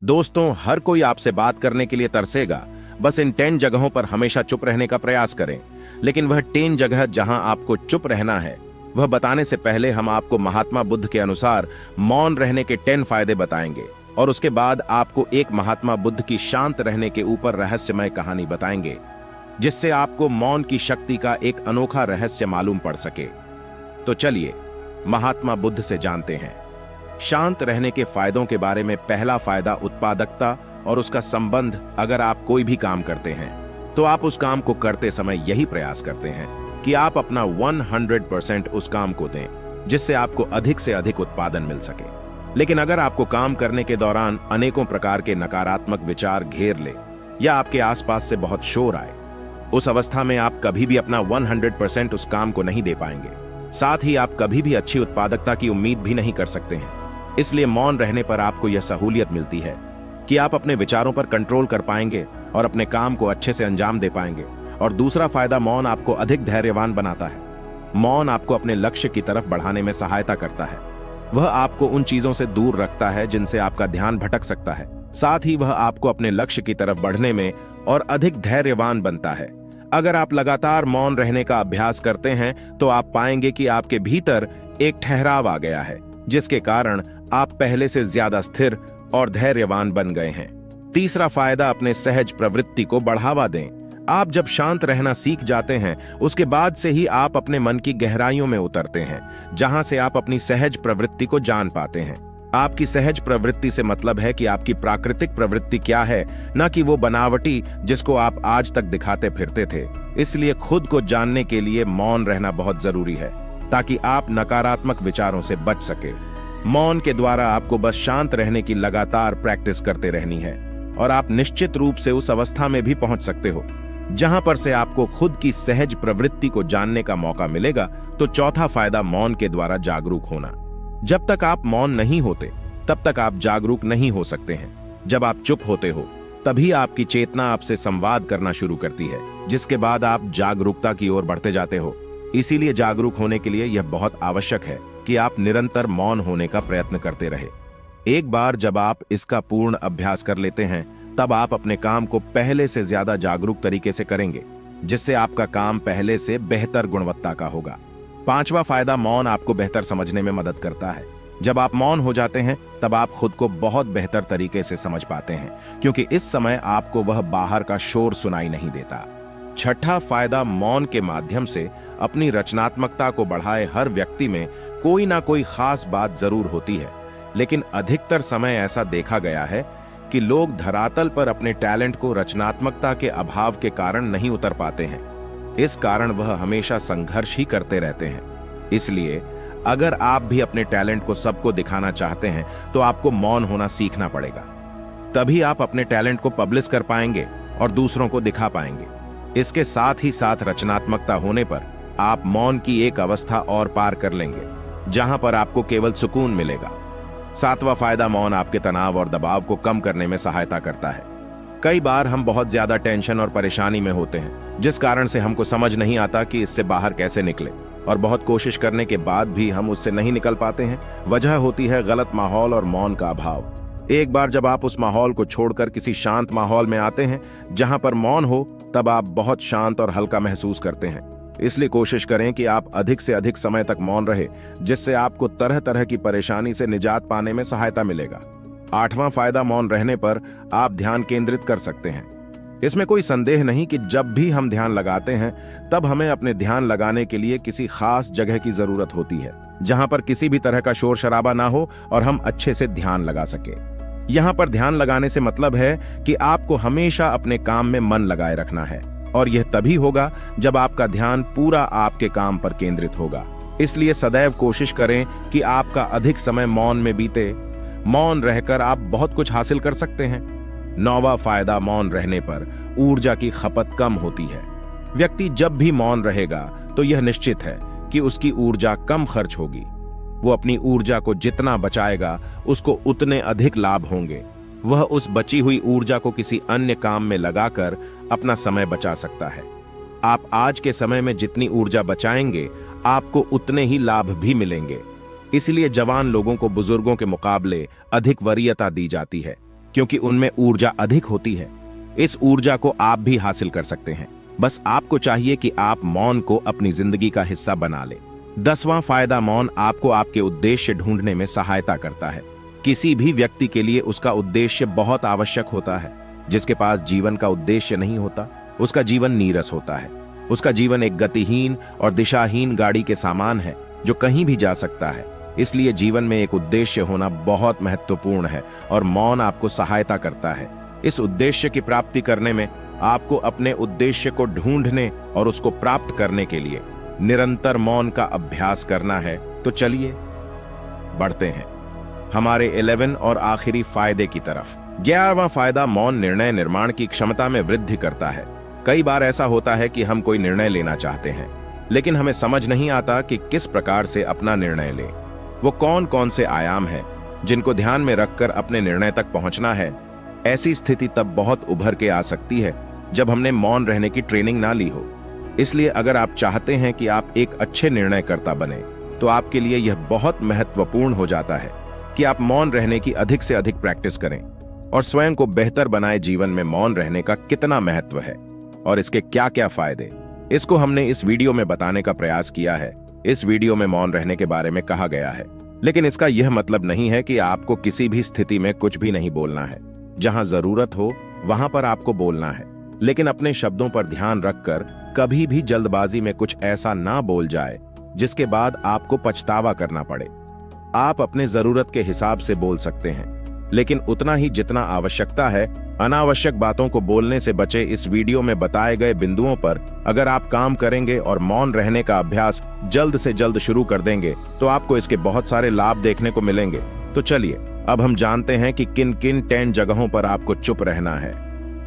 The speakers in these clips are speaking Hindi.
दोस्तों, हर कोई आपसे बात करने के लिए तरसेगा। बस इन 10 जगहों पर हमेशा चुप रहने का प्रयास करें। लेकिन वह 10 जगह जहां आपको चुप रहना है, वह बताने से पहले हम आपको महात्मा बुद्ध के अनुसार मौन रहने के 10 फायदे बताएंगे और उसके बाद आपको एक महात्मा बुद्ध की शांत रहने के ऊपर रहस्यमय कहानी बताएंगे, जिससे आपको मौन की शक्ति का एक अनोखा रहस्य मालूम पड़ सके। तो चलिए महात्मा बुद्ध से जानते हैं शांत रहने के फायदों के बारे में। पहला फायदा उत्पादकता और उसका संबंध। अगर आप कोई भी काम करते हैं तो आप उस काम को करते समय यही प्रयास करते हैं कि आप अपना 100% उस काम को दें, जिससे आपको अधिक से अधिक उत्पादन मिल सके। लेकिन अगर आपको काम करने के दौरान अनेकों प्रकार के नकारात्मक विचार घेर ले या आपके आसपास से बहुत शोर आए, उस अवस्था में आप कभी भी अपना 100% उस काम को नहीं दे पाएंगे। साथ ही आप कभी भी अच्छी उत्पादकता की उम्मीद भी नहीं कर सकते हैं। इसलिए मौन रहने पर आपको यह सहूलियत मिलती है कि आप अपने विचारों पर कंट्रोल कर पाएंगे और अपने काम को अच्छे से अंजाम दे पाएंगे। और दूसरा फायदा, मौन आपको अधिक धैर्यवान बनाता है। मौन आपको अपने लक्ष्य की तरफ बढ़ाने में सहायता करता है। वह आपको उन चीजों से दूर रखता है जिनसे आपका ध्यान भटक सकता है। साथ ही वह आपको अपने लक्ष्य की तरफ बढ़ने में और अधिक धैर्यवान बनता है। अगर आप लगातार मौन रहने का अभ्यास करते हैं तो आप पाएंगे कि आपके भीतर एक ठहराव आ गया है, जिसके कारण आप पहले से ज्यादा स्थिर और धैर्यवान बन गए हैं। तीसरा फायदा, अपने सहज प्रवृत्ति को बढ़ावा दें। आप जब शांत रहना सीख जाते हैं, उसके बाद से ही आप अपने मन की गहराइयों में उतरते हैं, जहां से आप अपनी सहज प्रवृत्ति को जान पाते हैं। आपकी सहज प्रवृत्ति से मतलब है कि आपकी प्राकृतिक प्रवृत्ति क्या है, न कि वो बनावटी जिसको आप आज तक दिखाते फिरते थे। इसलिए खुद को जानने के लिए मौन रहना बहुत जरूरी है, ताकि आप नकारात्मक विचारों से बच सके। मौन के द्वारा आपको बस शांत रहने की लगातार प्रैक्टिस करते रहनी है और आप निश्चित रूप से उस अवस्था में भी पहुंच सकते हो जहां पर से आपको खुद की सहज प्रवृत्ति को जानने का मौका मिलेगा। तो चौथा फायदा, मौन के द्वारा जागरूक होना। जब तक आप मौन नहीं होते, तब तक आप जागरूक नहीं हो सकते हैं। जब आप चुप होते हो, तभी आपकी चेतना आपसे संवाद करना शुरू करती है, जिसके बाद आप जागरूकता की ओर बढ़ते जाते हो। इसीलिए जागरूक होने के लिए यह बहुत आवश्यक है कि आप निरंतर मौन होने का प्रयत्न करते रहे। एक बार जब आप इसका पूर्ण अभ्यास कर लेते हैं, तब आप अपने काम को पहले से ज्यादा जागरूक तरीके से करेंगे, जिससे आपका काम पहले से बेहतर गुणवत्ता का होगा। पांचवा फायदा, मौन आपको बेहतर समझने में मदद करता है। जब आप मौन हो जाते हैं, तब आप खुद को बहुत बेहतर तरीके से समझ पाते हैं, क्योंकि इस समय आपको वह बाहर का शोर सुनाई नहीं देता। छठा फायदा, मौन के माध्यम से अपनी रचनात्मकता को बढ़ाए हर व्यक्ति में कोई ना कोई खास बात जरूर होती है, लेकिन अधिकतर समय ऐसा देखा गया है कि लोग धरातल पर अपने टैलेंट को रचनात्मकता के अभाव के कारण नहीं उतर पाते हैं। इस कारण वह हमेशा संघर्ष ही करते रहते हैं। इसलिए अगर आप भी अपने टैलेंट को सबको दिखाना चाहते हैं, तो आपको मौन होना सीखना पड़ेगा। तभी आप अपने टैलेंट को पब्लिश कर पाएंगे और दूसरों को दिखा पाएंगे। इसके साथ ही साथ रचनात्मकता होने पर आप मौन की एक अवस्था और पार कर लेंगे, जहां पर आपको केवल सुकून मिलेगा। सातवां फायदा, मौन आपके तनाव और दबाव को कम करने में सहायता करता है। कई बार हम बहुत ज्यादा टेंशन और परेशानी में होते हैं, जिस कारण से हमको समझ नहीं आता कि इससे बाहर कैसे निकले, और बहुत कोशिश करने के बाद भी हम उससे नहीं निकल पाते हैं। वजह होती है गलत माहौल और मौन का अभाव। एक बार जब आप उस माहौल को छोड़कर किसी शांत माहौल में आते हैं जहां पर मौन हो, तब आप बहुत शांत और हल्का महसूस करते हैं। इसलिए कोशिश करें कि आप अधिक से अधिक समय तक मौन रहे, जिससे आपको तरह तरह की परेशानी से निजात पाने में सहायता मिलेगा। आठवां फायदा, मौन रहने पर आप ध्यान केंद्रित कर सकते हैं। इसमें कोई संदेह नहीं कि जब भी हम ध्यान लगाते हैं, तब हमें अपने ध्यान लगाने के लिए किसी खास जगह की जरूरत होती है, जहां पर किसी भी तरह का शोर शराबा ना हो और हम अच्छे से ध्यान लगा सके। यहां पर ध्यान लगाने से मतलब है कि आपको हमेशा अपने काम में मन लगाए रखना है, और यह तभी होगा जब आपका ध्यान पूरा आपके काम पर केंद्रित होगा। इसलिए सदैव कोशिश करें कि आपका अधिक समय मौन में बीते। मौन रहकर आप बहुत कुछ हासिल कर सकते हैं। नौवां फायदा, मौन रहने पर ऊर्जा की खपत कम होती है। व्यक्ति जब भी मौन रहेगा, तो यह निश्चित है कि उसकी ऊर्जा कम खर्च होगी। वो अपनी ऊर्जा को जितना बचाएगा, उसको उतने अधिक लाभ होंगे। वह उस बची हुई ऊर्जा को किसी अन्य काम में लगाकर अपना समय बचा सकता है। आप आज के समय में जितनी ऊर्जा बचाएंगे, आपको उतने ही लाभ भी मिलेंगे। इसलिए जवान लोगों को बुजुर्गों के मुकाबले अधिक वरीयता दी जाती है। क्योंकि उनमें ऊर्जा अधिक होती है। इस ऊर्जा को आप भी हासिल कर सकते हैं। बस आपको चाहिए कि आप मौन को अपनी जिंदगी का हिस्सा बना लें। 10वां फायदा, मौन आपको आपके उद्देश्य ढूंढने में सहायता करता है। किसी भी व्यक्ति के लिए उसका उद्देश्य बहुत आवश्यक होता है। जिसके पास जीवन का उद्देश्य नहीं होता, उसका जीवन नीरस होता है। उसका जीवन एक गतिहीन और दिशाहीन गाड़ी के समान है जो कहीं भी जा सकता है। इसलिए जीवन में एक उद्देश्य होना बहुत महत्वपूर्ण है और मौन आपको सहायता करता है। इस उद्देश्य की प्राप्ति करने में आपको अपने उद्देश्य को ढूंढने और उसको प्राप्त करने के लिए निरंतर मौन का अभ्यास करना है। तो चलिए बढ़ते हैं हमारे 11 और आखिरी फायदे की तरफ। 11वां फायदा, मौन निर्णय निर्माण की क्षमता में वृद्धि करता है। कई बार ऐसा होता है कि हम कोई निर्णय लेना चाहते हैं, लेकिन हमें समझ नहीं आता कि किस प्रकार से अपना निर्णय लें। वो कौन कौन से आयाम हैं जिनको ध्यान में रखकर अपने निर्णय तक पहुंचना है। ऐसी स्थिति तब बहुत उभर के आ सकती है जब हमने मौन रहने की ट्रेनिंग ना ली हो। इसलिए अगर आप चाहते हैं कि आप एक अच्छे निर्णयकर्ता बने, तो आपके लिए यह बहुत महत्वपूर्ण हो जाता है कि आप मौन रहने की अधिक से अधिक प्रैक्टिस करें और स्वयं को बेहतर बनाए। जीवन में मौन रहने का कितना महत्व है और इसके क्या क्या फायदे, इसको हमने इस वीडियो में बताने का प्रयास किया है। इस वीडियो में मौन रहने के बारे में कहा गया है, लेकिन इसका यह मतलब नहीं है कि आपको किसी भी स्थिति में कुछ भी नहीं बोलना है। जहां जरूरत हो वहां पर आपको बोलना है, लेकिन अपने शब्दों पर ध्यान रखकर कभी भी जल्दबाजी में कुछ ऐसा ना बोल जाए जिसके बाद आपको पछतावा करना पड़े। आप अपने जरूरत के हिसाब से बोल सकते हैं, लेकिन उतना ही जितना आवश्यकता है। अनावश्यक बातों को बोलने से बचे। इस वीडियो में बताए गए बिंदुओं पर अगर आप काम करेंगे और मौन रहने का अभ्यास जल्द से जल्द शुरू कर देंगे, तो आपको इसके बहुत सारे लाभ देखने को मिलेंगे। तो चलिए अब हम जानते हैं कि किन किन 10 जगहों पर आपको चुप रहना है।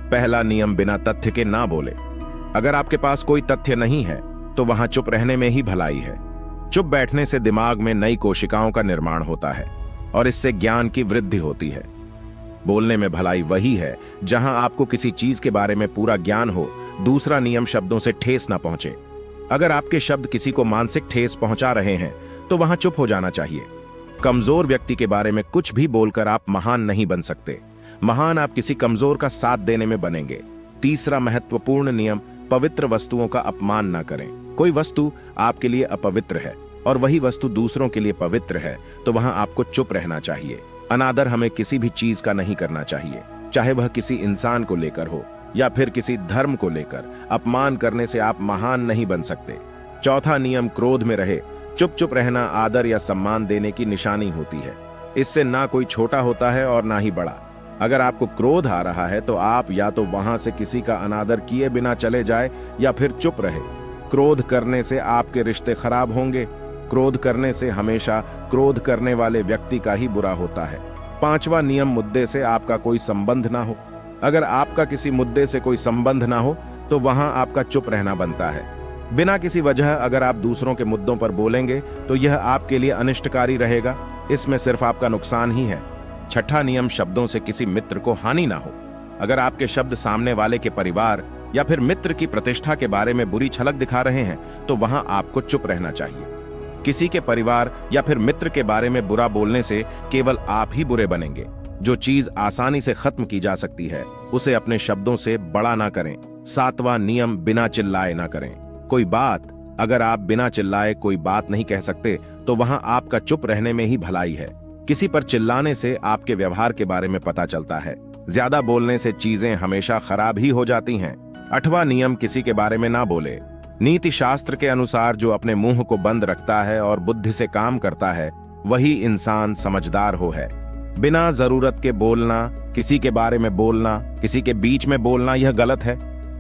पहला नियम, बिना तथ्य के ना बोले। अगर आपके पास कोई तथ्य नहीं है तो वहां चुप रहने में ही भलाई है। चुप बैठने से दिमाग में नई कोशिकाओं का निर्माण होता है और इससे ज्ञान की वृद्धि होती है। बोलने में भलाई वही है जहां आपको किसी चीज के बारे में पूरा ज्ञान हो। दूसरा नियम, शब्दों से ठेस ना पहुंचे। अगर आपके शब्द किसी को मानसिक ठेस पहुंचा रहे हैं तो वहां चुप हो जाना चाहिए। कमजोर व्यक्ति के बारे में कुछ भी बोलकर आप महान नहीं बन सकते। महान आप किसी कमजोर का साथ देने में बनेंगे। तीसरा महत्वपूर्ण नियम, पवित्र वस्तुओं का अपमान ना करें। कोई वस्तु आपके लिए अपवित्र है और वही वस्तु दूसरों के लिए पवित्र है, तो वहां आपको चुप रहना चाहिए। अनादर हमें किसी भी चीज का नहीं करना चाहिए, चाहे वह किसी इंसान को लेकर हो या फिर किसी धर्म को लेकर। अपमान करने से आप महान नहीं बन सकते। चौथा नियम, क्रोध में रहे। चुप चुप रहना आदर या सम्मान देने की निशानी होती है। इससे ना कोई छोटा होता है और ना ही बड़ा। अगर आपको क्रोध आ रहा है तो आप या तो वहां से किसी का अनादर किए बिना चले जाए या फिर चुप रहे। क्रोध करने से आपके रिश्ते खराब होंगे। क्रोध करने से हमेशा क्रोध करने वाले व्यक्ति का ही बुरा होता है। पांचवा नियम, मुद्दे से आपका कोई संबंध ना हो। अगर आपका किसी मुद्दे से कोई संबंध ना हो तो वहां आपका चुप रहना बनता है। बिना किसी वजह अगर आप दूसरों के मुद्दों पर बोलेंगे तो यह आपके लिए अनिष्टकारी रहेगा। इसमें सिर्फ आपका नुकसान ही है। छठा नियम, शब्दों से किसी मित्र को हानि ना हो। अगर आपके शब्द सामने वाले के परिवार या फिर मित्र की प्रतिष्ठा के बारे में बुरी झलक दिखा रहे हैं तो वहां आपको चुप रहना चाहिए। किसी के परिवार या फिर मित्र के बारे में बुरा बोलने से केवल आप ही बुरे बनेंगे। जो चीज आसानी से खत्म की जा सकती है उसे अपने शब्दों से बड़ा ना करें। सातवां नियम, बिना चिल्लाए ना करें कोई बात। अगर आप बिना चिल्लाए कोई बात नहीं कह सकते तो वहां आपका चुप रहने में ही भलाई है। किसी पर चिल्लाने से आपके व्यवहार के बारे में पता चलता है। ज्यादा बोलने से चीजें हमेशा खराब ही हो जाती हैं। आठवां नियम, किसी के बारे में ना बोले। नीति शास्त्र के अनुसार जो अपने मुंह को बंद रखता है और बुद्धि से काम करता है वही इंसान समझदार हो है। बिना जरूरत के बोलना, किसी के बारे में बोलना, किसी के बीच में बोलना, यह गलत है।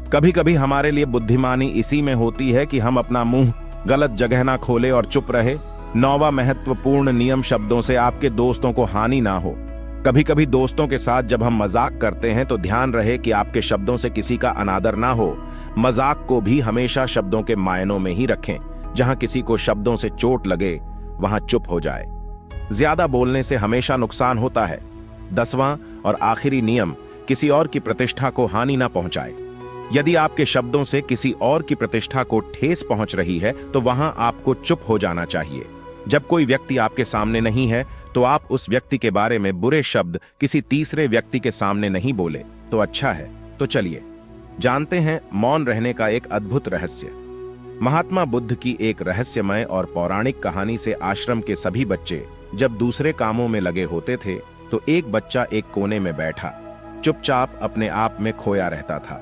कभी कभी हमारे लिए बुद्धिमानी इसी में होती है कि हम अपना मुंह गलत जगह ना खोले और चुप रहे। 9वां महत्वपूर्ण नियम, शब्दों से आपके दोस्तों को हानि ना हो। कभी कभी दोस्तों के साथ जब हम मजाक करते हैं तो ध्यान रहे कि आपके शब्दों से किसी का अनादर ना हो। मजाक को भी हमेशा शब्दों के मायनों में ही रखें। जहां किसी को शब्दों से चोट लगे वहां चुप हो जाए। ज्यादा बोलने से हमेशा नुकसान होता है। 10वां और आखिरी नियम, किसी और की प्रतिष्ठा को हानि ना पहुंचाए। यदि आपके शब्दों से किसी और की प्रतिष्ठा को ठेस पहुंच रही है तो वहां आपको चुप हो जाना चाहिए। जब कोई व्यक्ति आपके सामने नहीं है तो आप उस व्यक्ति के बारे में बुरे शब्द किसी तीसरे व्यक्ति के सामने नहीं बोले तो अच्छा है। तो चलिए जानते हैं मौन रहने का एक अद्भुत रहस्य। महात्मा बुद्ध की एक रहस्यमय और पौराणिक कहानी से आश्रम के सभी बच्चे जब दूसरे कामों में लगे होते थे तो एक बच्चा एक कोने में बैठा चुपचाप अपने आप में खोया रहता था।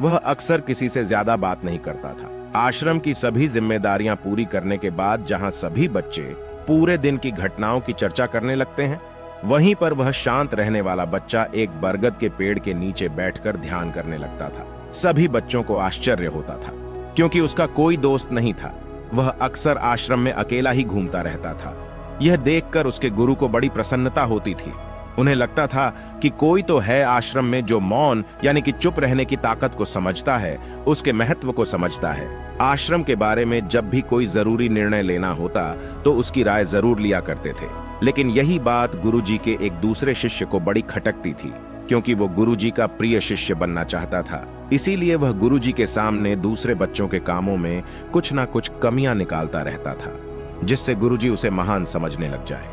वह अक्सर किसी से ज्यादा बात नहीं करता था। आश्रम की सभी जिम्मेदारियां पूरी करने के बाद जहां सभी बच्चे पूरे दिन की घटनाओं की चर्चा करने लगते हैं, वहीं पर वह शांत रहने वाला बच्चा एक बरगद के पेड़ के नीचे बैठकर ध्यान करने लगता था। सभी बच्चों को आश्चर्य होता था क्योंकि उसका कोई दोस्त नहीं था। वह अक्सर आश्रम में अकेला ही घूमता रहता था। यह देखकर उसके गुरु को बड़ी प्रसन्नता होती थी। उन्हें लगता था कि कोई तो है आश्रम में जो मौन यानी कि चुप रहने की ताकत को समझता है, उसके महत्व को समझता है। आश्रम के बारे में जब भी कोई जरूरी निर्णय लेना होता तो उसकी राय जरूर लिया करते थे। लेकिन यही बात गुरुजी के एक दूसरे शिष्य को बड़ी खटकती थी क्योंकि वो गुरुजी का प्रिय शिष्य बनना चाहता था। इसीलिए वह गुरुजी के सामने दूसरे बच्चों के कामों में कुछ ना कुछ कमियां निकालता रहता था जिससे गुरुजी उसे महान समझने लग जाए।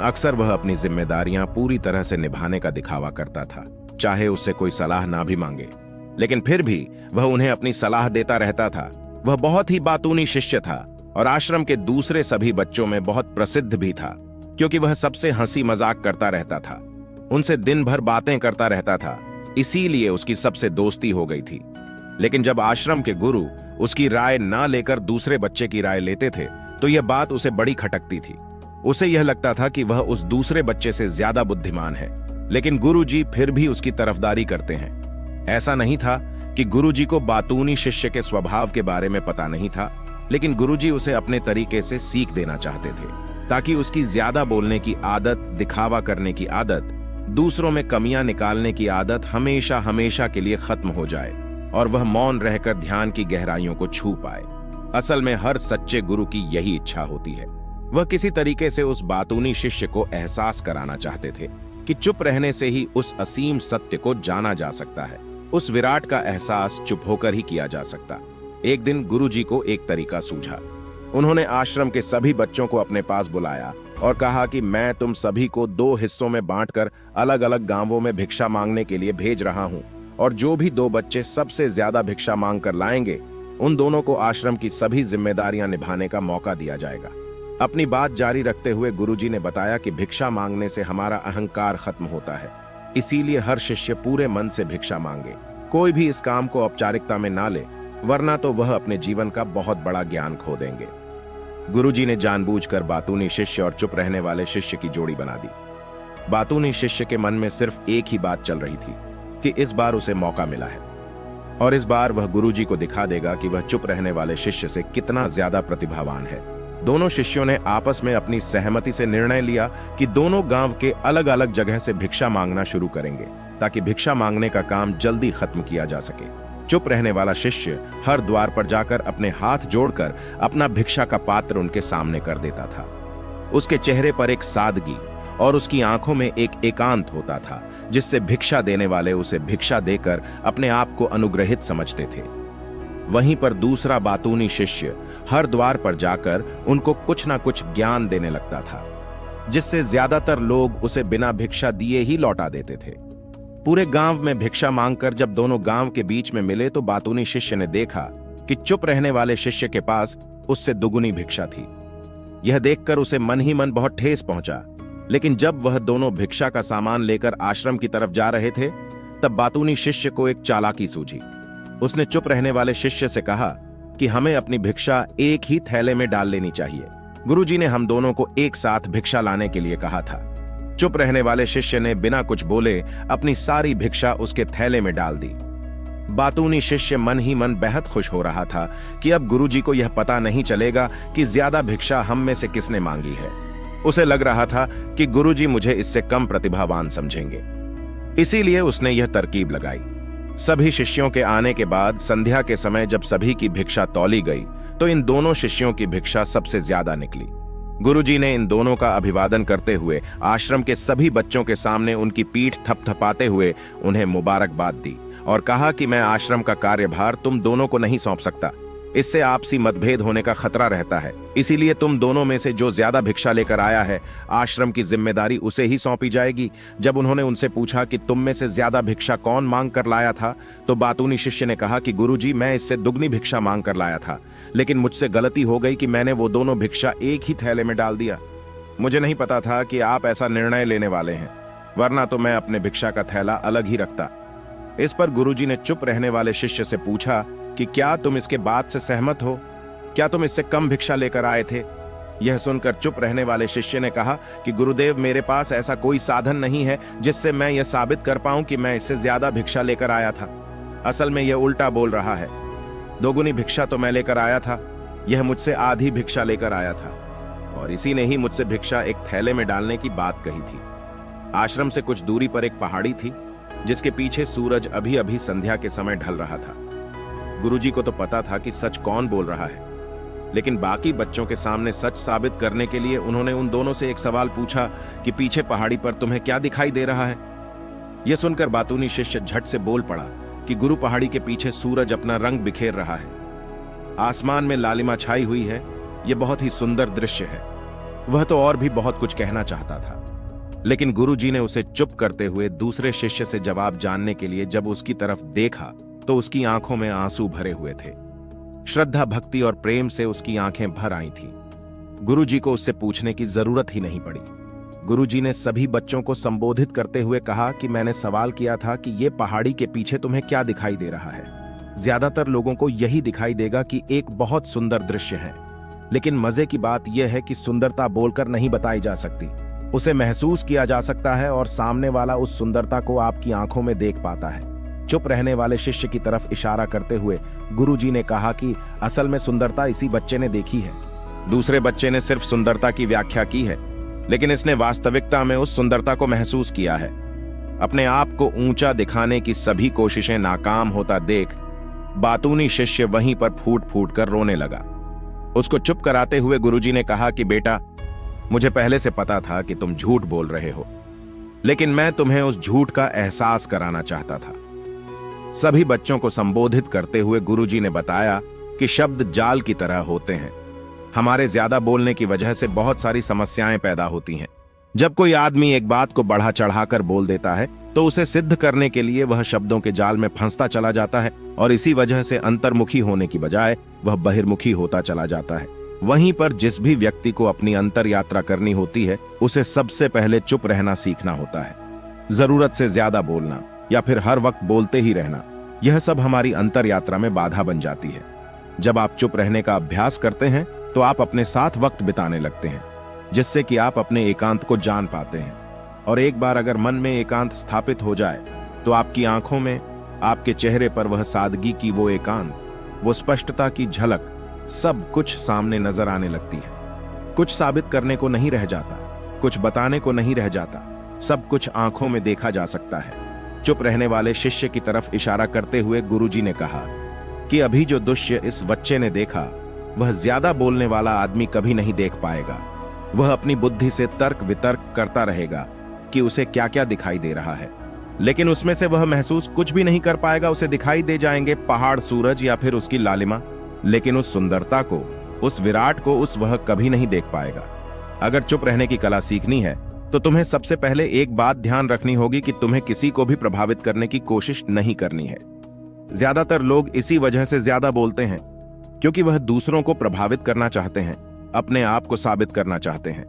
अक्सर वह अपनी जिम्मेदारियां पूरी तरह से निभाने का दिखावा करता था, चाहे उससे कोई सलाह ना भी मांगे, लेकिन फिर भी वह उन्हें अपनी सलाह देता रहता था। वह बहुत ही बातूनी शिष्य था और आश्रम के दूसरे सभी बच्चों में बहुत प्रसिद्ध भी था क्योंकि वह सबसे हंसी मजाक करता रहता था, उनसे दिन भर बातें करता रहता था। इसीलिए उसकी सबसे दोस्ती हो गई थी। लेकिन जब आश्रम के गुरु उसकी राय ना लेकर दूसरे बच्चे की राय लेते थे तो यह बात उसे बड़ी खटकती थी। उसे यह लगता था कि वह उस दूसरे बच्चे से ज्यादा बुद्धिमान है, लेकिन गुरुजी फिर भी उसकी तरफदारी करते हैं। ऐसा नहीं था कि गुरुजी को बातूनी शिष्य के स्वभाव के बारे में पता नहीं था, लेकिन गुरुजी उसे अपने तरीके से सीख देना चाहते थे ताकि उसकी ज्यादा बोलने की आदत, दिखावा करने की आदत, दूसरों में कमियां निकालने की आदत हमेशा हमेशा के लिए खत्म हो जाए और वह मौन रहकर ध्यान की गहराइयों को छू पाए। असल में हर सच्चे गुरु की यही इच्छा होती है। वह किसी तरीके से उस बातूनी शिष्य को एहसास कराना चाहते थे कि चुप रहने से ही उस असीम सत्य को जाना जा सकता है। उस विराट का एहसास चुप होकर ही किया जा सकता। एक दिन गुरुजी को एक तरीका सूझा। उन्होंने आश्रम के सभी बच्चों को अपने पास बुलाया और कहा कि मैं तुम सभी को 2 हिस्सों में बांटकर अलग अलग गांवों में भिक्षा मांगने के लिए भेज रहा हूं और जो भी 2 बच्चे सबसे ज्यादा भिक्षा मांग कर लाएंगे उन दोनों को आश्रम की सभी जिम्मेदारियां निभाने का मौका दिया जाएगा। अपनी बात जारी रखते हुए गुरुजी ने बताया कि भिक्षा मांगने से हमारा अहंकार खत्म होता है, इसीलिए हर शिष्य पूरे मन से भिक्षा मांगे। कोई भी इस काम को औपचारिकता में ना ले, वरना तो वह अपने जीवन का बहुत बड़ा ज्ञान खो देंगे। गुरुजी ने जानबूझकर बातूनी शिष्य और चुप रहने वाले शिष्य की जोड़ी बना दी। बातूनी शिष्य के मन में सिर्फ एक ही बात चल रही थी कि इस बार उसे मौका मिला है और इस बार वह गुरुजी को दिखा देगा कि वह चुप रहने वाले शिष्य से कितना ज्यादा प्रतिभावान है। दोनों शिष्यों ने आपस में अपनी सहमति से निर्णय लिया कि दोनों गांव के अलग अलग जगह से भिक्षा मांगना शुरू करेंगे ताकि भिक्षा मांगने का काम जल्दी खत्म किया जा सके। चुप रहने वाला शिष्य हर द्वार पर जाकर अपने हाथ जोड़कर अपना भिक्षा का पात्र उनके सामने कर देता था। उसके चेहरे पर एक सादगी और उसकी आंखों में एक एकांत होता था जिससे भिक्षा देने वाले उसे भिक्षा देकर अपने आप को अनुग्रहित समझते थे। वहीं पर दूसरा बातूनी शिष्य हर द्वार पर जाकर उनको कुछ ना कुछ ज्ञान देने लगता था जिससे ज्यादातर लोग उसे बिना भिक्षा दिए ही लौटा देते थे। पूरे गांव में भिक्षा मांगकर जब दोनों गांव के बीच में मिले तो बातूनी शिष्य ने देखा कि चुप रहने वाले शिष्य के पास उससे दुगुनी भिक्षा थी। यह देखकर उसे मन ही मन बहुत ठेस पहुंचा, लेकिन जब वह दोनों भिक्षा का सामान लेकर आश्रम की तरफ जा रहे थे तब बातूनी शिष्य को एक चालाकी सूझी। उसने चुप रहने वाले शिष्य से कहा कि हमें अपनी भिक्षा एक ही थैले में डाल लेनी चाहिए। गुरुजी ने हम दोनों को एक साथ भिक्षा लाने के लिए कहा था। चुप रहने वाले शिष्य ने बिना कुछ बोले अपनी सारी भिक्षा उसके थैले में डाल दी। बातूनी शिष्य मन ही मन बेहद खुश हो रहा था कि अब गुरुजी को यह पता नहीं चलेगा कि ज्यादा भिक्षा हम में से किसने मांगी है। उसे लग रहा था कि गुरुजी मुझे इससे कम प्रतिभावान समझेंगे, इसीलिए उसने यह तरकीब लगाई। सभी शिष्यों के आने के बाद संध्या के समय जब सभी की भिक्षा तौली गई तो इन दोनों शिष्यों की भिक्षा सबसे ज्यादा निकली। गुरुजी ने इन दोनों का अभिवादन करते हुए आश्रम के सभी बच्चों के सामने उनकी पीठ थपथपाते हुए उन्हें मुबारकबाद दी और कहा कि मैं आश्रम का कार्यभार तुम दोनों को नहीं सौंप सकता, इससे आपसी मतभेद होने का खतरा रहता है। इसीलिए तुम दोनों में से जो ज्यादा भिक्षा लेकर आया है, आश्रम की जिम्मेदारी उसे ही सौंपी जाएगी। जब उन्होंने उनसे पूछा कि तुम में से ज्यादा भिक्षा कौन मांग कर लाया था, तो बातूनी शिष्य ने कहा कि गुरुजी, मैं इससे दुगनी भिक्षा मांग कर लाया था, लेकिन मुझसे गलती हो गई कि मैंने वो दोनों भिक्षा एक ही थैले में डाल दिया। मुझे नहीं पता था कि आप ऐसा निर्णय लेने वाले हैं, वरना तो मैं अपने भिक्षा का थैला अलग ही रखता। इस पर गुरुजी ने चुप रहने वाले शिष्य से पूछा कि क्या तुम इसके बात से सहमत हो? क्या तुम इससे कम भिक्षा लेकर आए थे? यह सुनकर चुप रहने वाले शिष्य ने कहा कि गुरुदेव, मेरे पास ऐसा कोई साधन नहीं है जिससे मैं यह साबित कर पाऊं कि मैं इससे ज्यादा भिक्षा लेकर आया था। असल में यह उल्टा बोल रहा है। दोगुनी भिक्षा तो मैं लेकर आया था, यह मुझसे आधी भिक्षा लेकर आया था, और इसी ने ही मुझसे भिक्षा एक थैले में डालने की बात कही थी। आश्रम से कुछ दूरी पर एक पहाड़ी थी, जिसके पीछे सूरज अभी अभी संध्या के समय ढल रहा था। गुरुजी को तो पता था कि सच कौन बोल रहा है, लेकिन बाकी बच्चों के सामने सच साबित करने के लिए उन्होंने उन दोनों से एक सवाल पूछा कि पीछे पहाड़ी पर तुम्हें क्या दिखाई दे रहा है? यह सुनकर बातूनी शिष्य झट से बोल पड़ा कि गुरु, पहाड़ी के पीछे सूरज अपना रंग बिखेर रहा है। आसमान में लालिमा छाई हुई है। यह बहुत ही सुंदर दृश्य है। वह तो और भी बहुत कुछ कहना चाहता था, लेकिन गुरुजी ने उसे चुप करते हुए दूसरे शिष्य से जवाब जानने के लिए जब उसकी तरफ देखा तो उसकी आंखों में आंसू भरे हुए थे। श्रद्धा, भक्ति और प्रेम से उसकी आंखें भर आई थीं। गुरुजी को उससे पूछने की जरूरत ही नहीं पड़ी। गुरुजी ने सभी बच्चों को संबोधित करते हुए कहा कि मैंने सवाल किया था कि ये पहाड़ी के पीछे तुम्हें क्या दिखाई दे रहा है? ज्यादातर लोगों को यही दिखाई देगा कि एक बहुत सुंदर दृश्य है, लेकिन मजे की बात यह है कि सुंदरता बोलकर नहीं बताई जा सकती, उसे महसूस किया जा सकता है, और सामने वाला उस सुंदरता को आपकी आंखों में देख पाता है। चुप रहने वाले शिष्य की तरफ इशारा करते हुए गुरुजी ने कहा कि असल में सुंदरता इसी बच्चे ने देखी है। दूसरे बच्चे ने सिर्फ सुंदरता की व्याख्या की है, लेकिन इसने वास्तविकता में उस सुंदरता को महसूस किया है। अपने आप को ऊंचा दिखाने की सभी कोशिशें नाकाम होता देख बातूनी शिष्य वहीं पर फूट फूट कर रोने लगा। उसको चुप कराते हुए गुरुजी ने कहा कि बेटा, मुझे पहले से पता था कि तुम झूठ बोल रहे हो, लेकिन मैं तुम्हें उस झूठ का एहसास कराना चाहता था। सभी बच्चों को संबोधित करते हुए गुरुजी ने बताया कि शब्द जाल की तरह होते हैं। हमारे ज्यादा बोलने की वजह से बहुत सारी समस्याएं पैदा होती हैं। जब कोई आदमी एक बात को बढ़ा चढ़ाकर बोल देता है तो उसे सिद्ध करने के लिए वह शब्दों के जाल में फंसता चला जाता है, और इसी वजह से अंतर्मुखी होने की बजाय वह बहिर्मुखी होता चला जाता है। वहीं पर जिस भी व्यक्ति को अपनी अंतर यात्रा करनी होती है, उसे सबसे पहले चुप रहना सीखना होता है। जरूरत से ज्यादा बोलना या फिर हर वक्त बोलते ही रहना, यह सब हमारी अंतर यात्रा में बाधा बन जाती है। जब आप चुप रहने का अभ्यास करते हैं तो आप अपने साथ वक्त बिताने लगते हैं, जिससे कि आप अपने एकांत को जान पाते हैं। और एक बार अगर मन में एकांत स्थापित हो जाए तो आपकी आंखों में, आपके चेहरे पर वह सादगी की वो एकांत, वो स्पष्टता की झलक, सब कुछ सामने नजर आने लगती है। कुछ साबित करने को नहीं रह जाता, कुछ बताने को नहीं रह जाता, सब कुछ आंखों में देखा जा सकता है। चुप रहने वाले शिष्य की तरफ इशारा करते हुए गुरुजी ने कहा कि अभी जो दृश्य इस बच्चे ने देखा, वह ज्यादा बोलने वाला आदमी कभी नहीं देख पाएगा। वह अपनी बुद्धि से तर्क वितर्क करता रहेगा कि उसे क्या क्या दिखाई दे रहा है, लेकिन उसमें से वह महसूस कुछ भी नहीं कर पाएगा। उसे दिखाई दे जाएंगे पहाड़, सूरज या फिर उसकी लालिमा, लेकिन उस सुंदरता को, उस विराट को वह कभी नहीं देख पाएगा। अगर चुप रहने की कला सीखनी है तो तुम्हें सबसे पहले एक बात ध्यान रखनी होगी कि तुम्हें किसी को भी प्रभावित करने की कोशिश नहीं करनी है। ज्यादातर लोग इसी वजह से ज्यादा बोलते हैं, क्योंकि वह दूसरों को प्रभावित करना चाहते हैं, अपने आप को साबित करना चाहते हैं,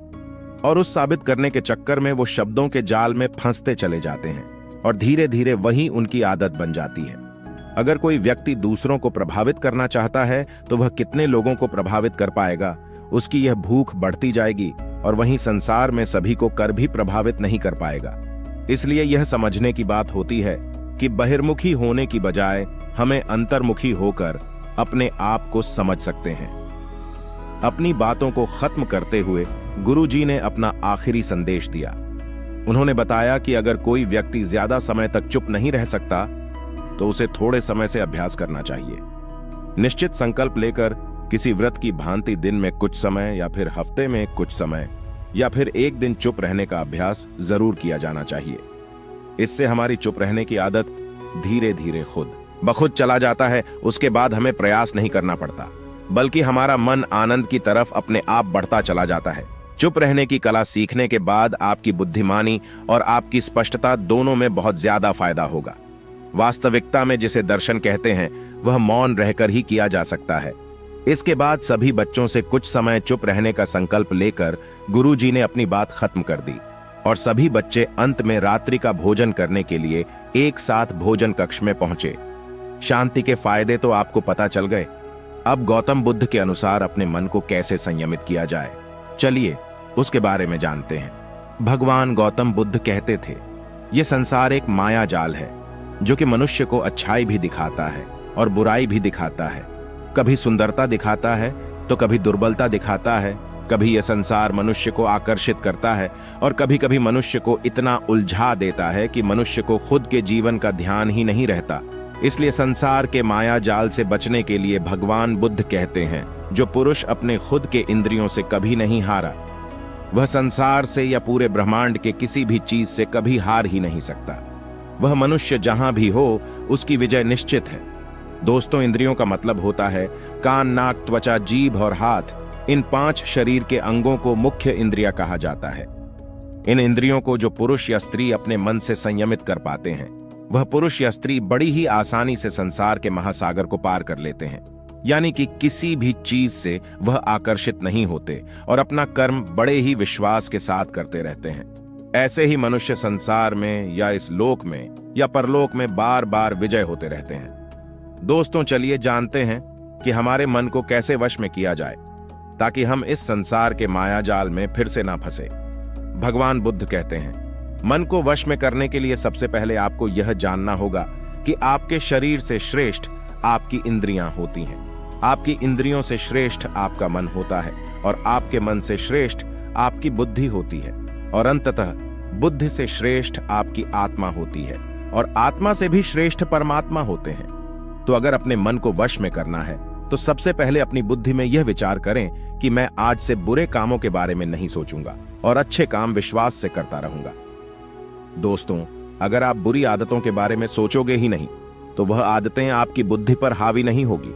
और उस साबित करने के चक्कर में वो शब्दों के जाल में फंसते चले जाते हैं, और धीरे धीरे वही उनकी आदत बन जाती है। अगर कोई व्यक्ति दूसरों को प्रभावित करना चाहता है तो वह कितने लोगों को प्रभावित कर पाएगा, उसकी यह भूख बढ़ती जाएगी, और वहीं संसार में सभी को कर भी प्रभावित नहीं कर पाएगा। इसलिए यह समझने की बात होती है कि बहिर्मुखी होने की बजाय हमें अंतर्मुखी होकर अपने आप को समझ सकते हैं। अपनी बातों को खत्म करते हुए गुरुजी ने अपना आखिरी संदेश दिया। उन्होंने बताया कि अगर कोई व्यक्ति ज्यादा समय तक चुप नहीं रह सकता तो उसे थोड़े समय से अभ्यास करना चाहिए। निश्चित संकल्प लेकर किसी व्रत की भांति दिन में कुछ समय, या फिर हफ्ते में कुछ समय, या फिर एक दिन चुप रहने का अभ्यास जरूर किया जाना चाहिए। इससे हमारी चुप रहने की आदत धीरे धीरे खुद ब खुद चला जाता है। उसके बाद हमें प्रयास नहीं करना पड़ता। बल्कि हमारा मन आनंद की तरफ अपने आप बढ़ता चला जाता है। चुप रहने की कला सीखने के बाद आपकी बुद्धिमानी और आपकी स्पष्टता दोनों में बहुत ज्यादा फायदा होगा। वास्तविकता में जिसे दर्शन कहते हैं वह मौन रहकर ही किया जा सकता है। इसके बाद सभी बच्चों से कुछ समय चुप रहने का संकल्प लेकर गुरुजी ने अपनी बात खत्म कर दी और सभी बच्चे अंत में रात्रि का भोजन करने के लिए एक साथ भोजन कक्ष में पहुंचे। शांति के फायदे तो आपको पता चल गए। अब गौतम बुद्ध के अनुसार अपने मन को कैसे संयमित किया जाए, चलिए उसके बारे में जानते हैं। भगवान गौतम बुद्ध कहते थे, यह संसार एक माया जाल है जो कि मनुष्य को अच्छाई भी दिखाता है और बुराई भी दिखाता है। कभी सुंदरता दिखाता है तो कभी दुर्बलता दिखाता है। कभी यह संसार मनुष्य को आकर्षित करता है और कभी कभी मनुष्य को इतना उलझा देता है कि मनुष्य को खुद के जीवन का ध्यान ही नहीं रहता। इसलिए संसार के माया जाल से बचने के लिए भगवान बुद्ध कहते हैं, जो पुरुष अपने खुद के इंद्रियों से कभी नहीं हारा वह संसार से या पूरे ब्रह्मांड के किसी भी चीज से कभी हार ही नहीं सकता। वह मनुष्य जहां भी हो उसकी विजय निश्चित है। दोस्तों, इंद्रियों का मतलब होता है कान, नाक, त्वचा, जीभ और हाथ। इन 5 शरीर के अंगों को मुख्य इंद्रियां कहा जाता है। इन इंद्रियों को जो पुरुष या स्त्री अपने मन से संयमित कर पाते हैं वह पुरुष या स्त्री बड़ी ही आसानी से संसार के महासागर को पार कर लेते हैं। यानी कि किसी भी चीज से वह आकर्षित नहीं होते और अपना कर्म बड़े ही विश्वास के साथ करते रहते हैं। ऐसे ही मनुष्य संसार में या इस लोक में या परलोक में बार बार विजय होते रहते हैं। दोस्तों, चलिए जानते हैं कि हमारे मन को कैसे वश में किया जाए ताकि हम इस संसार के माया जाल में फिर से ना फंसे। भगवान बुद्ध कहते हैं, मन को वश में करने के लिए सबसे पहले आपको यह जानना होगा कि आपके शरीर से श्रेष्ठ आपकी इंद्रियां होती हैं। आपकी इंद्रियों से श्रेष्ठ आपका मन होता है और आपके मन से श्रेष्ठ आपकी बुद्धि होती है और अंततः बुद्धि से श्रेष्ठ आपकी आत्मा होती है और आत्मा से भी श्रेष्ठ परमात्मा होते हैं। तो अगर अपने मन को वश में करना है तो सबसे पहले अपनी बुद्धि में यह विचार करें कि मैं आज से बुरे कामों के बारे में नहीं सोचूंगा और अच्छे काम विश्वास से करता रहूंगा। दोस्तों, अगर आप बुरी आदतों के बारे में सोचोगे ही नहीं तो वह आदतें आपकी बुद्धि पर हावी नहीं होगी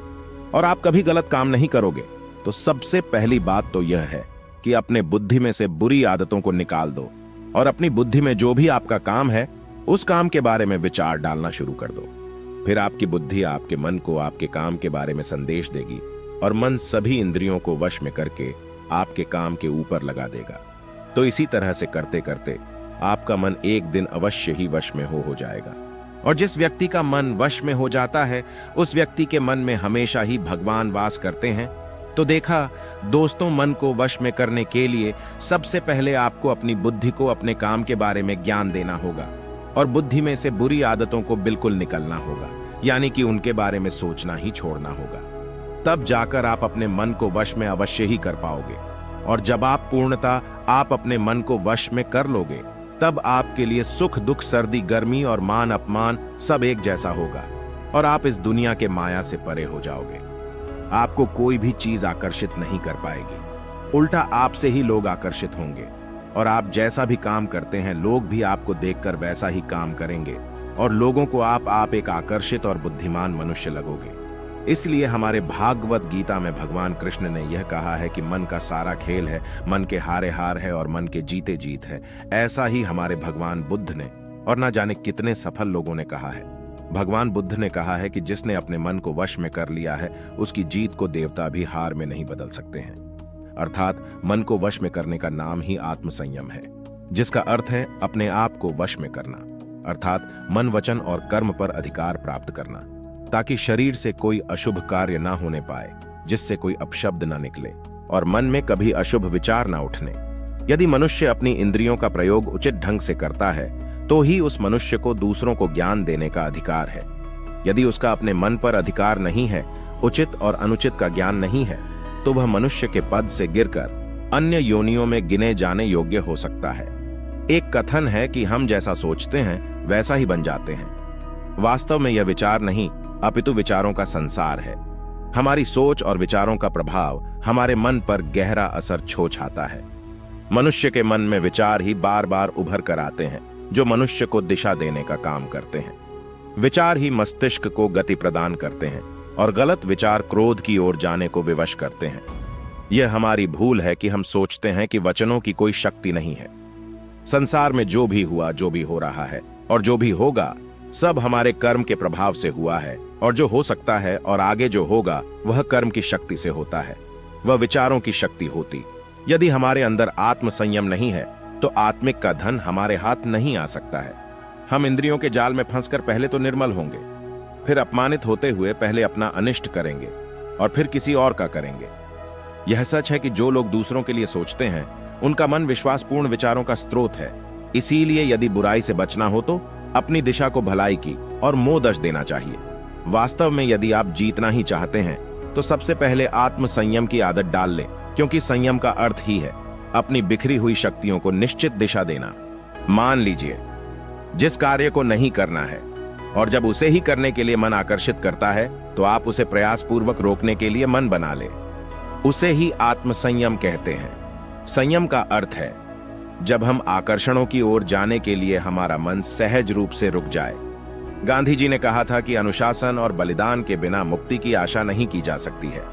और आप कभी गलत काम नहीं करोगे। तो सबसे पहली बात तो यह है कि अपने बुद्धि में से बुरी आदतों को निकाल दो और अपनी बुद्धि में जो भी आपका काम है उस काम के बारे में विचार डालना शुरू कर दो। फिर आपकी बुद्धि आपके मन को आपके काम के बारे में संदेश देगी और मन सभी इंद्रियों को वश में करके आपके काम के ऊपर लगा देगा। तो इसी तरह से करते करते आपका मन एक दिन अवश्य ही वश में हो जाएगा। और जिस व्यक्ति का मन वश में हो जाता है उस व्यक्ति के मन में हमेशा ही भगवान वास करते हैं। तो देखा दोस्तों, मन को वश में करने के लिए सबसे पहले आपको अपनी बुद्धि को अपने काम के बारे में ज्ञान देना होगा और बुद्धि में से बुरी आदतों को बिल्कुल निकलना होगा, यानी कि उनके बारे में सोचना ही छोड़ना होगा। तब जाकर आप अपने मन को वश में अवश्य ही कर पाओगे। और जब आप पूर्णतः आप अपने मन को वश में कर लोगे तब आपके लिए सुख दुख, सर्दी गर्मी और मान अपमान सब एक जैसा होगा और आप इस दुनिया के माया से परे हो जाओगे। आपको कोई भी चीज आकर्षित नहीं कर पाएगी, उल्टा आपसे ही लोग आकर्षित होंगे और आप जैसा भी काम करते हैं लोग भी आपको देखकर वैसा ही काम करेंगे और लोगों को आप एक आकर्षित और बुद्धिमान मनुष्य लगोगे। इसलिए हमारे भागवत गीता में भगवान कृष्ण ने यह कहा है कि मन का सारा खेल है, मन के हारे हार है और मन के जीते जीत है। ऐसा ही हमारे भगवान बुद्ध ने और न जाने कितने सफल लोगों ने कहा है। भगवान बुद्ध ने कहा है कि जिसने अपने मन को वश में कर लिया है उसकी जीत को देवता भी हार में नहीं बदल सकते हैं। अर्थात मन को वश में करने का नाम ही आत्मसंयम है, जिसका अर्थ है अपने आप को वश में करना, अर्थात मन, वचन और कर्म पर अधिकार प्राप्त करना, ताकि शरीर से कोई अशुभ कार्य ना होने पाए, जिससे कोई अपशब्द ना निकले और मन में कभी अशुभ विचार ना उठने। यदि मनुष्य अपनी इंद्रियों का प्रयोग उचित ढंग से करता है तो ही उस मनुष्य को दूसरों को ज्ञान देने का अधिकार है। यदि उसका अपने मन पर अधिकार नहीं है, उचित और अनुचित का ज्ञान नहीं है, तो वह मनुष्य के पद से गिरकर अन्य योनियों में गिने जाने योग्य हो सकता है। एक कथन है कि हम जैसा सोचते हैं वैसा ही बन जाते हैं। वास्तव में यह विचार नहीं अपितु विचारों का संसार है। हमारी सोच और विचारों का प्रभाव हमारे मन पर गहरा असर छोड़ता है। मनुष्य के मन में विचार ही बार बार उभर कर आते हैं जो मनुष्य को दिशा देने का काम करते हैं। विचार ही मस्तिष्क को गति प्रदान करते हैं और गलत विचार क्रोध की ओर जाने को विवश करते हैं। यह हमारी भूल है कि हम सोचते हैं कि वचनों की कोई शक्ति नहीं है। संसार में जो भी हुआ, जो भी हो रहा है और जो भी होगा, सब हमारे कर्म के प्रभाव से हुआ है, और जो हो सकता है और आगे जो होगा वह कर्म की शक्ति से होता है, वह विचारों की शक्ति होती। यदि हमारे अंदर आत्म संयम नहीं है तो आत्मिक का धन हमारे हाथ नहीं आ सकता है। हम इंद्रियों के जाल में फंसकर पहले तो निर्मल होंगे, फिर अपमानित होते हुए पहले अपना अनिष्ट करेंगे और फिर किसी और का करेंगे। यह सच है कि जो लोग दूसरों के लिए सोचते हैं उनका मन विश्वासपूर्ण विचारों का स्रोत है। इसीलिए यदि बुराई से बचना हो तो अपनी दिशा को भलाई की और मोदश देना चाहिए। वास्तव में यदि आप जीतना ही चाहते हैं तो सबसे पहले आत्म संयम की आदत डाल लें, क्योंकि संयम का अर्थ ही है अपनी बिखरी हुई शक्तियों को निश्चित दिशा देना। मान लीजिए जिस कार्य को नहीं करना है और जब उसे ही करने के लिए मन आकर्षित करता है तो आप उसे प्रयास पूर्वक रोकने के लिए मन बना ले। उसे ही आत्म संयम कहते हैं। संयम का अर्थ है जब हम आकर्षणों की ओर जाने के लिए हमारा मन सहज रूप से रुक जाए। गांधी जी ने कहा था कि अनुशासन और बलिदान के बिना मुक्ति की आशा नहीं की जा सकती है।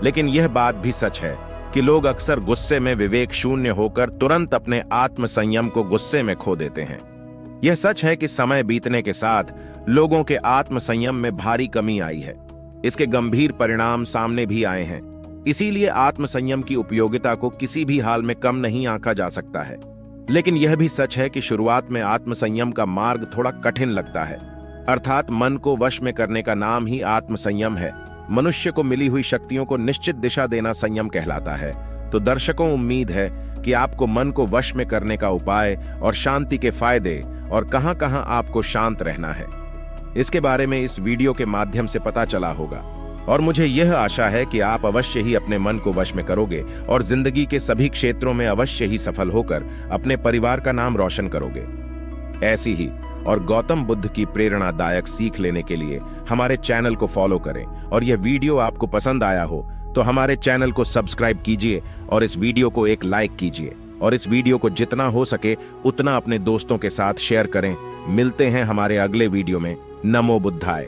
लेकिन यह बात भी सच है कि लोग अक्सर गुस्से में विवेक शून्य होकर तुरंत अपने आत्म संयम को गुस्से में खो देते हैं। यह सच है कि समय बीतने के साथ लोगों के आत्म संयम में भारी कमी आई है। इसके गंभीर परिणाम सामने भी आए हैं। इसीलिए आत्म संयम की उपयोगिता को किसी भी हाल में कम नहीं आंका जा सकता है। लेकिन यह भी सच है कि शुरुआत में आत्म संयम का मार्ग थोड़ा कठिन लगता है। अर्थात मन को वश में करने का नाम ही आत्म संयम है। मनुष्य को मिली हुई शक्तियों को निश्चित दिशा देना संयम कहलाता है। तो दर्शकों, उम्मीद है कि आपको मन को वश में करने का उपाय और शांति के फायदे और कहां-कहां आपको शांत रहना है, इसके बारे में इस वीडियो के माध्यम से पता चला होगा। और मुझे यह आशा है कि आप अवश्य ही अपने मन को वश में करोगे और जिंदगी के सभी क्षेत्रों में अवश्य ही सफल होकर अपने परिवार का नाम रोशन करोगे। ऐसी ही और गौतम बुद्ध की प्रेरणादायक सीख लेने के लिए हमारे चैनल को फॉलो करें, और यह वीडियो आपको पसंद आया हो तो हमारे चैनल को सब्सक्राइब कीजिए और इस वीडियो को एक लाइक कीजिए, और इस वीडियो को जितना हो सके उतना अपने दोस्तों के साथ शेयर करें। मिलते हैं हमारे अगले वीडियो में। नमो बुद्धाय।